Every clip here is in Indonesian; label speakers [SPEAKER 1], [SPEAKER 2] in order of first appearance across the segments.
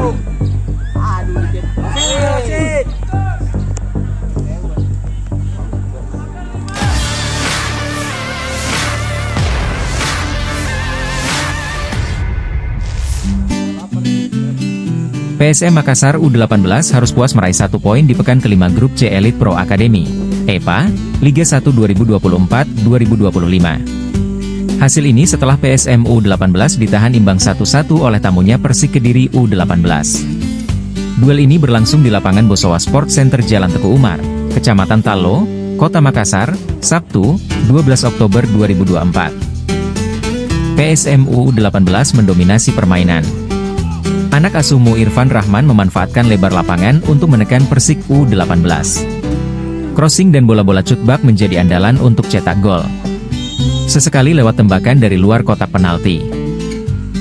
[SPEAKER 1] masuk. Aduh, dikit. Oke.
[SPEAKER 2] PSM Makassar U18 harus puas meraih 1 poin di pekan kelima grup C Elite Pro Academy, EPA, Liga 1 2024-2025. Hasil ini setelah PSM U18 ditahan imbang 1-1 oleh tamunya Persik Kediri U18. Duel ini berlangsung di lapangan Bosowa Sport Center Jalan Teguh Umar, Kecamatan Talo, Kota Makassar, Sabtu, 12 Oktober 2024. PSM U18 mendominasi permainan. Anak asuh Irfan Rahman memanfaatkan lebar lapangan untuk menekan Persik U18. Crossing dan bola-bola cutback menjadi andalan untuk cetak gol. Sesekali lewat tembakan dari luar kotak penalti.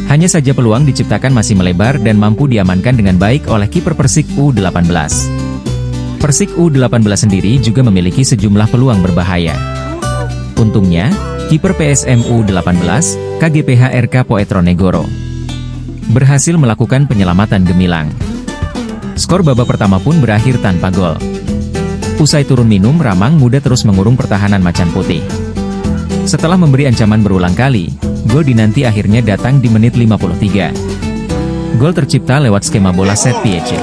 [SPEAKER 2] Hanya saja peluang diciptakan masih melebar dan mampu diamankan dengan baik oleh kiper Persik U18. Persik U18 sendiri juga memiliki sejumlah peluang berbahaya. Untungnya, kiper PSM U18, KGPH RK Poetronegoro, berhasil melakukan penyelamatan gemilang. Skor babak pertama pun berakhir tanpa gol. Usai turun minum, Ramang Muda terus mengurung pertahanan Macan Putih. Setelah memberi ancaman berulang kali, gol dinanti akhirnya datang di menit 53. Gol tercipta lewat skema bola set piece.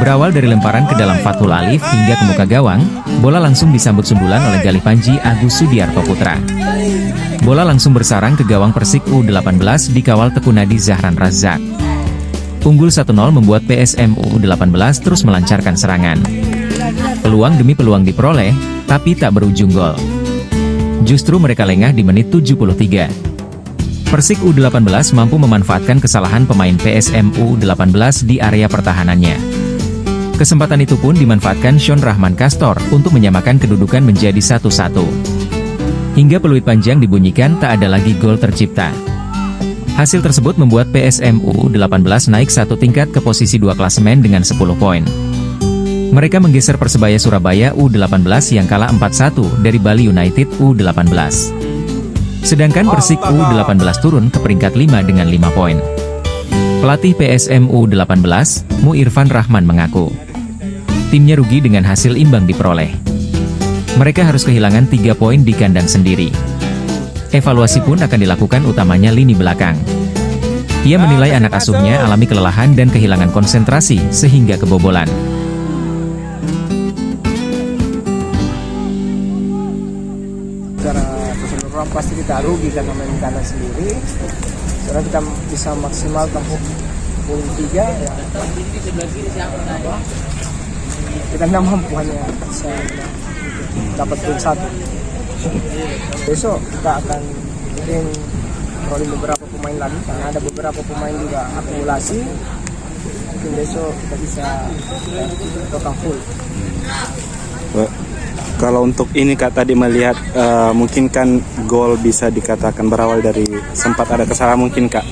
[SPEAKER 2] Berawal dari lemparan ke dalam Fathul Alif hingga ke muka gawang, bola langsung disambut sundulan oleh Galih Panji Agus Sudiarto Putra. Bola langsung bersarang ke gawang Persik U18 dikawal Tekunadi Zahran Razak. Unggul 1-0 membuat PSM U18 terus melancarkan serangan. Peluang demi peluang diperoleh, tapi tak berujung gol. Justru mereka lengah di menit 73. Persik U18 mampu memanfaatkan kesalahan pemain PSM U18 di area pertahanannya. Kesempatan itu pun dimanfaatkan Sean Rahman Kastor untuk menyamakan kedudukan menjadi 1-1. Hingga peluit panjang dibunyikan, tak ada lagi gol tercipta. Hasil tersebut membuat PSM U18 naik satu tingkat ke posisi 2 klasemen dengan 10 poin. Mereka menggeser Persebaya Surabaya U18 yang kalah 4-1 dari Bali United U18. Sedangkan Persik U18 turun ke peringkat 5 dengan 5 poin. Pelatih PSM U18, Irfan Rahman mengaku, timnya rugi dengan hasil imbang diperoleh. Mereka harus kehilangan 3 poin di kandang sendiri. Evaluasi pun akan dilakukan utamanya lini belakang. Ia menilai anak asuhnya alami kelelahan dan kehilangan konsentrasi sehingga kebobolan.
[SPEAKER 1] Secara keseluruhan pasti kita rugi karena main kandang sendiri. Karena kita bisa maksimal tampuk poin 3 ya. Kita nggak mampu hanya bisa dapat poin 1. Besok kita akan mungkin rolling beberapa pemain lagi karena ada beberapa pemain juga akumulasi. Mungkin besok kita bisa total full.
[SPEAKER 3] Kalau untuk ini Kak tadi melihat mungkin kan gol bisa dikatakan berawal dari sempat ada kesalahan mungkin Kak.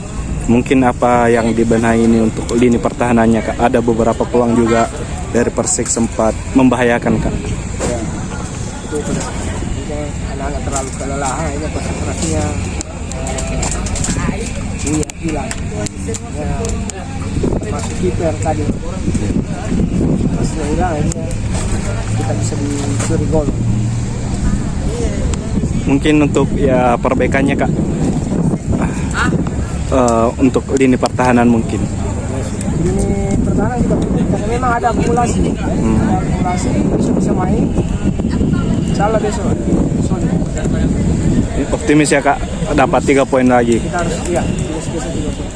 [SPEAKER 3] Mungkin apa yang dibenahi ini untuk lini pertahanannya Kak? Ada beberapa peluang juga dari Persik sempat membahayakan Kak.
[SPEAKER 1] Ya, itu mungkin anak-anak terlalu kelelahan aja konsentrasinya hilang. Ya, masuk kiper tadi masih hilang akhirnya kita bisa dicuri gol.
[SPEAKER 3] Mungkin untuk ya perbaikannya Kak, untuk lini pertahanan mungkin.
[SPEAKER 1] Ini pertahanan kita karena memang ada akumulasi. Ada akumulasi besok bisa main. Insyaallah besok solid.
[SPEAKER 3] Optimis ya Kak, dapat 3 poin lagi.
[SPEAKER 1] Kita harus besok 3 poin.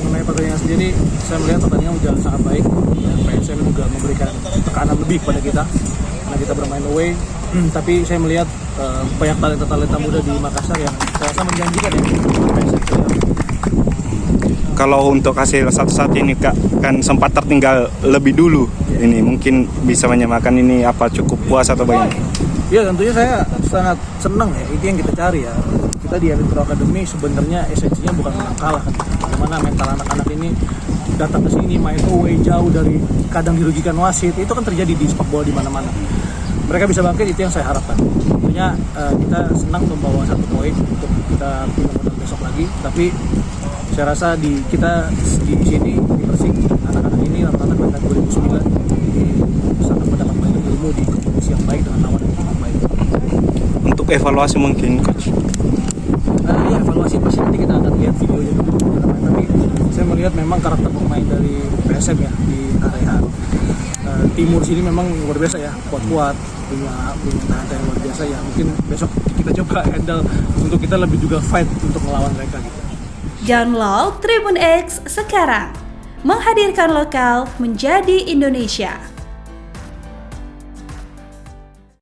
[SPEAKER 4] Mengenai pertandingan sendiri, saya melihat pertandingan berjalan sangat baik. PSM juga memberikan tekanan lebih pada kita karena kita bermain away. Tapi saya melihat banyak talenta muda di Makassar yang saya rasa menjanjikan ya.
[SPEAKER 3] Kalau untuk hasil satu-satu ini Kak, kan sempat tertinggal lebih dulu. Ini mungkin bisa menyamakan ini apa cukup puas atau bagaimana?
[SPEAKER 4] Ya tentunya saya sangat senang ya, itu yang kita cari ya. Kita di Elite Pro Academy sebenarnya esensinya bukan menang kalah kan. Bagaimana mental anak-anak ini datang ke sini main away jauh dari kadang dirugikan wasit, itu kan terjadi di sepak bola di mana-mana. Mereka bisa bangkit, itu yang saya harapkan. Tentunya kita senang membawa 1 poin untuk kita punya modal besok lagi, tapi Saya rasa kita di sini di Persik, anak-anak ini rata-rata mereka 2009 jadi sangat mendapat banyak ilmu di kompetisi yang baik dengan lawan yang baik.
[SPEAKER 3] Untuk evaluasi mungkin coach.
[SPEAKER 4] Ya evaluasi pasti nanti kita akan lihat videonya dulu. Tapi saya melihat memang karakter pemain dari PSM ya di area timur sini memang luar biasa ya, kuat-kuat, punya tahan yang luar biasa ya. Mungkin besok kita coba handle untuk kita lebih juga fight untuk melawan mereka gitu.
[SPEAKER 5] Download Tribun X sekarang, menghadirkan lokal menjadi Indonesia.